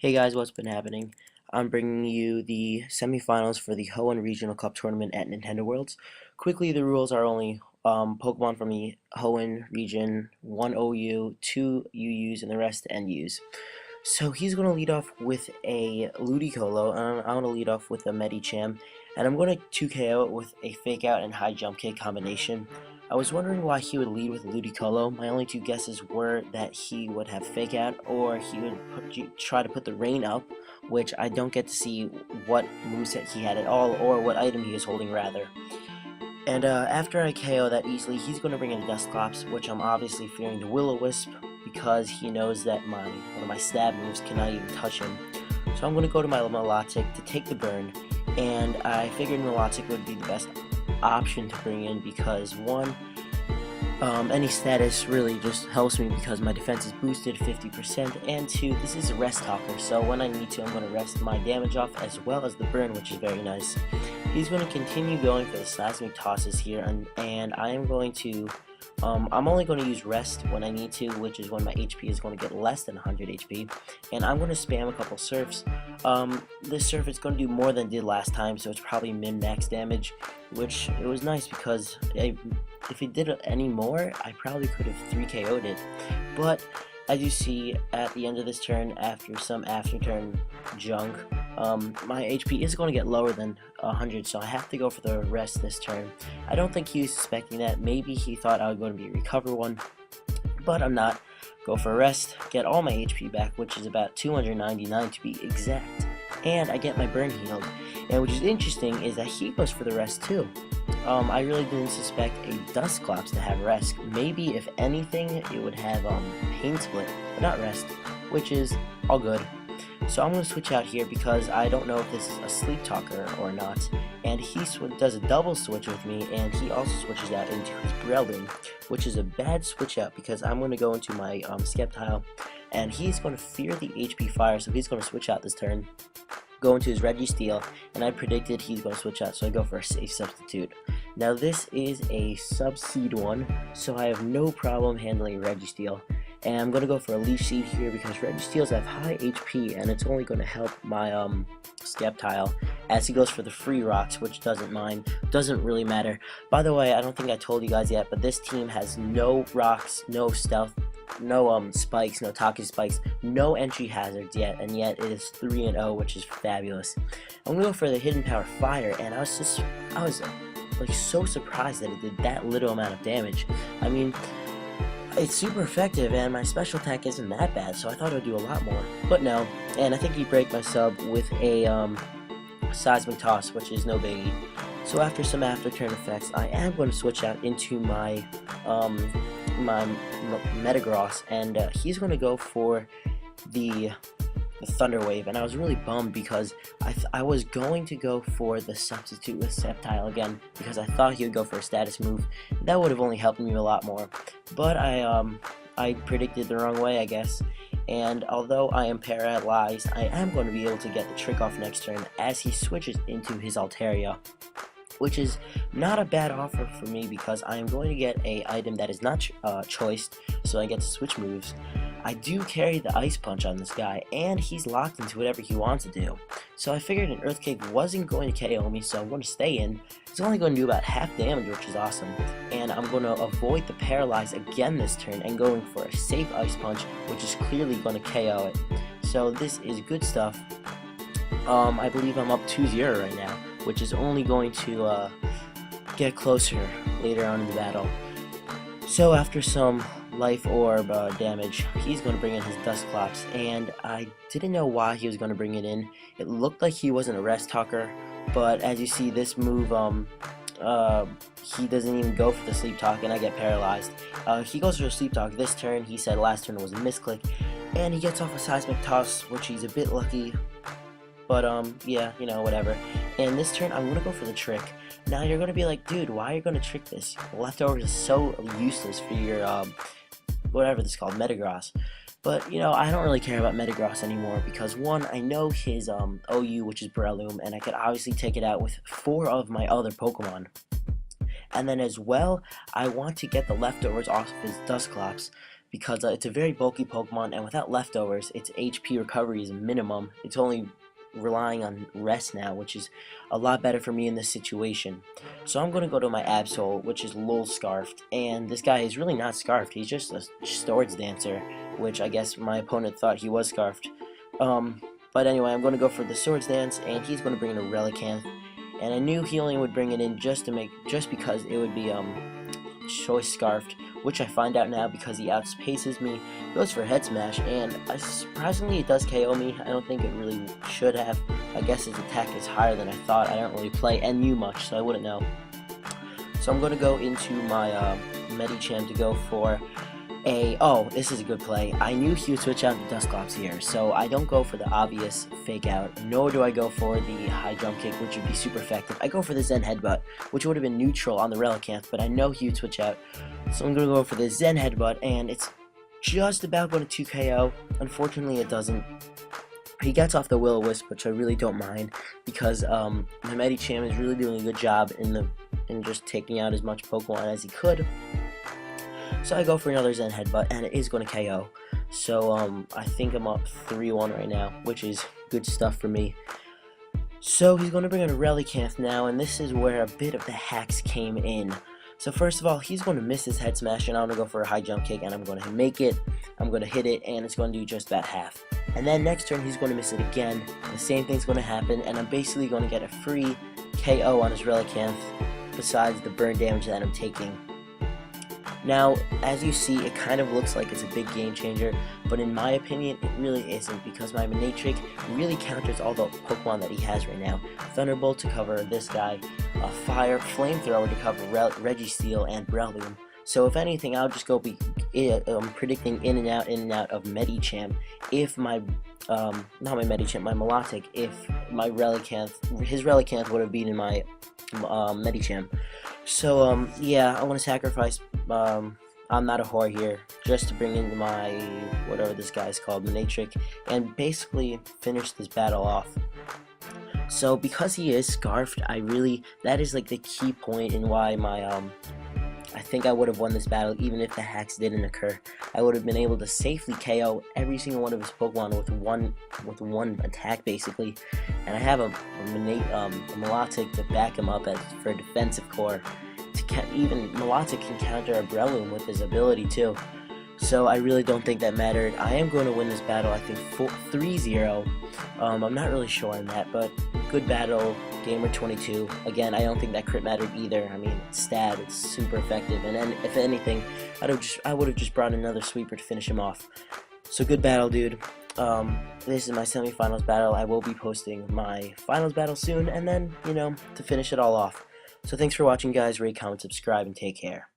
Hey guys, what's been happening? I'm bringing you the semifinals for the Hoenn Regional Cup Tournament at Nintendo Worlds. Quickly, the rules are only Pokemon from the Hoenn region, 1 OU, 2 UUs, and the rest NUs. So he's going to lead off with a ludicolo, and I'm going to lead off with a Medicham, and I'm going to 2KO it with a fake out and high jump kick combination. I was wondering why he would lead with ludicolo. My only two guesses were that he would have fake out, or he would try to put the rain up, which I don't get to see what moveset he had at all, or what item he is holding rather. And after I KO that easily, he's going to bring in a Dusclops, which I'm obviously fearing the Will-O-Wisp, because he knows that one of my stab moves cannot even touch him. So I'm going to go to my Melodic to take the burn, and I figured Melodic would be the best option to bring in because one, any status really just helps me because my defense is boosted 50%, and two, this is a rest talker, so when I need to, I'm going to rest my damage off as well as the burn, which is very nice. He's going to continue going for the seismic tosses here, and I am going to I'm only going to use rest when I need to, which is when my HP is going to get less than 100 HP, and I'm going to spam a couple surfs. This surf is going to do more than it did last time, so it's probably min-max damage, which it was nice because if it did any more, I probably could have 3KO'd it, but as you see at the end of this turn, after some after turn junk, my HP is going to get lower than 100, so I have to go for the rest this turn. I don't think he was suspecting that. Maybe he thought I was going to be a recover one, but I'm not. Go for a rest, get all my HP back, which is about 299 to be exact, and I get my burn healed. And which is interesting is that he goes for the rest too. I really didn't suspect a Dusclops to have rest. Maybe if anything it would have pain split, but not rest, which is all good. So I'm going to switch out here because I don't know if this is a sleep talker or not, and he does a double switch with me, and he also switches out into his Breloom, which is a bad switch out because I'm going to go into my Skeptile, and he's going to fear the HP fire, so he's going to switch out this turn, go into his Registeel, and I predicted he's going to switch out, so I go for a safe substitute. Now this is a sub-seed one, so I have no problem handling Registeel. And I'm going to go for a Leech Seed here because Registeels have high HP and it's only going to help my Skeptile as he goes for the free rocks, which doesn't really matter. By the way, I don't think I told you guys yet, but this team has no rocks, no stealth, no spikes, no Taki spikes, no entry hazards yet, and yet it is 3-0, which is fabulous. I'm going to go for the Hidden Power Fire, and I was like so surprised that it did that little amount of damage. I mean, it's super effective, and my special attack isn't that bad, so I thought it would do a lot more. But no, and I think he break my sub with a seismic toss, which is no biggie. So after some after turn effects, I am going to switch out into my Metagross, and he's going to go for the Thunder Wave, and I was really bummed because I was going to go for the substitute with Sceptile again because I thought he would go for a status move. That would have only helped me a lot more, but I predicted the wrong way, I guess. And although I am paralyzed, I am going to be able to get the trick off next turn as he switches into his Altaria, which is not a bad offer for me because I am going to get a item that is not choiced, so I get to switch moves. I do carry the Ice Punch on this guy, and he's locked into whatever he wants to do. So I figured an Earthquake wasn't going to KO me, so I'm going to stay in. It's only going to do about half damage, which is awesome. And I'm going to avoid the Paralyze again this turn and going for a safe Ice Punch, which is clearly going to KO it. So this is good stuff. I believe I'm up 2-0 right now, which is only going to get closer later on in the battle. So after some Life Orb damage, he's going to bring in his Dusclops, and I didn't know why he was going to bring it in. It looked like he wasn't a rest talker, but as you see, this move, he doesn't even go for the Sleep Talk, and I get paralyzed. He goes for a Sleep Talk this turn. He said last turn was a misclick, and he gets off a Seismic Toss, which he's a bit lucky. But, yeah, you know, whatever. And this turn, I'm going to go for the trick. Now, you're going to be like, dude, why are you going to trick this? Leftovers is so useless for your, whatever this is called, Metagross. But, you know, I don't really care about Metagross anymore because, one, I know his OU, which is Breloom, and I could obviously take it out with 4 of my other Pokemon. And then as well, I want to get the leftovers off of his Dusclops because it's a very bulky Pokemon, and without leftovers, its HP recovery is minimum. It's only relying on rest now, which is a lot better for me in this situation. So I'm going to go to my Absol, which is Lul Scarfed, and this guy is really not Scarfed, he's just a Swords Dancer, which I guess my opponent thought he was Scarfed. But anyway, I'm going to go for the Swords Dance, and he's going to bring in a Reliclanth, and I knew Healing would bring it in just because it would be Choice Scarfed, which I find out now because he outpaces me, goes for Head Smash, and surprisingly it does KO me. I don't think it really should have. I guess his attack is higher than I thought. I don't really play NU much, so I wouldn't know. So I'm going to go into my Medicham to go for oh, this is a good play. I knew he would switch out the Dusclops here, so I don't go for the obvious fake out, nor do I go for the high jump kick, which would be super effective. I go for the Zen Headbutt, which would have been neutral on the Reliclanth, but I know he would switch out, so I'm going to go for the Zen Headbutt, and it's just about going to 2KO. Unfortunately, it doesn't. He gets off the Will-O-Wisp, which I really don't mind, because my Medicham is really doing a good job in just taking out as much Pokemon as he could. So I go for another Zen Headbutt, and it is going to KO. So I think I'm up 3-1 right now, which is good stuff for me. So he's going to bring in a Reliclanth now, and this is where a bit of the hacks came in. So first of all, he's going to miss his Head Smash, and I'm going to go for a high jump kick, and I'm going to make it. I'm going to hit it, and it's going to do just about half. And then next turn, he's going to miss it again. The same thing's going to happen, and I'm basically going to get a free KO on his Reliclanth, besides the burn damage that I'm taking. Now, as you see, it kind of looks like it's a big game changer, but in my opinion, it really isn't, because my Manatrik really counters all the Pokemon that he has right now. Thunderbolt to cover this guy, Fire, Flamethrower to cover Registeel and Breloom. So if anything, I'll just go predicting in and out of Medicham if my, not my Medicham, my Milotic, if my Reliclanth, his Reliclanth would have beaten my Medicham. So, yeah, I want to sacrifice, I'm not a whore here, just to bring in my, whatever this guy's called, Manatrik, and basically finish this battle off. So, because he is Scarfed, that is like the key point in why my, I think I would have won this battle even if the hacks didn't occur. I would have been able to safely KO every single one of his Pokemon with one attack, basically. And I have a Milotic to back him up for a defensive core. Even Milotic can counter a Breloom with his ability too. So I really don't think that mattered. I am going to win this battle, I think 3-0. I'm not really sure on that, but good battle, Gamer 22. Again, I don't think that crit mattered either. I mean, it's stab, it's super effective, and then if anything, I would have just brought another sweeper to finish him off. So good battle, dude. This is my semifinals battle. I will be posting my finals battle soon, and then, you know, to finish it all off. So thanks for watching, guys. Rate, comment, subscribe, and take care.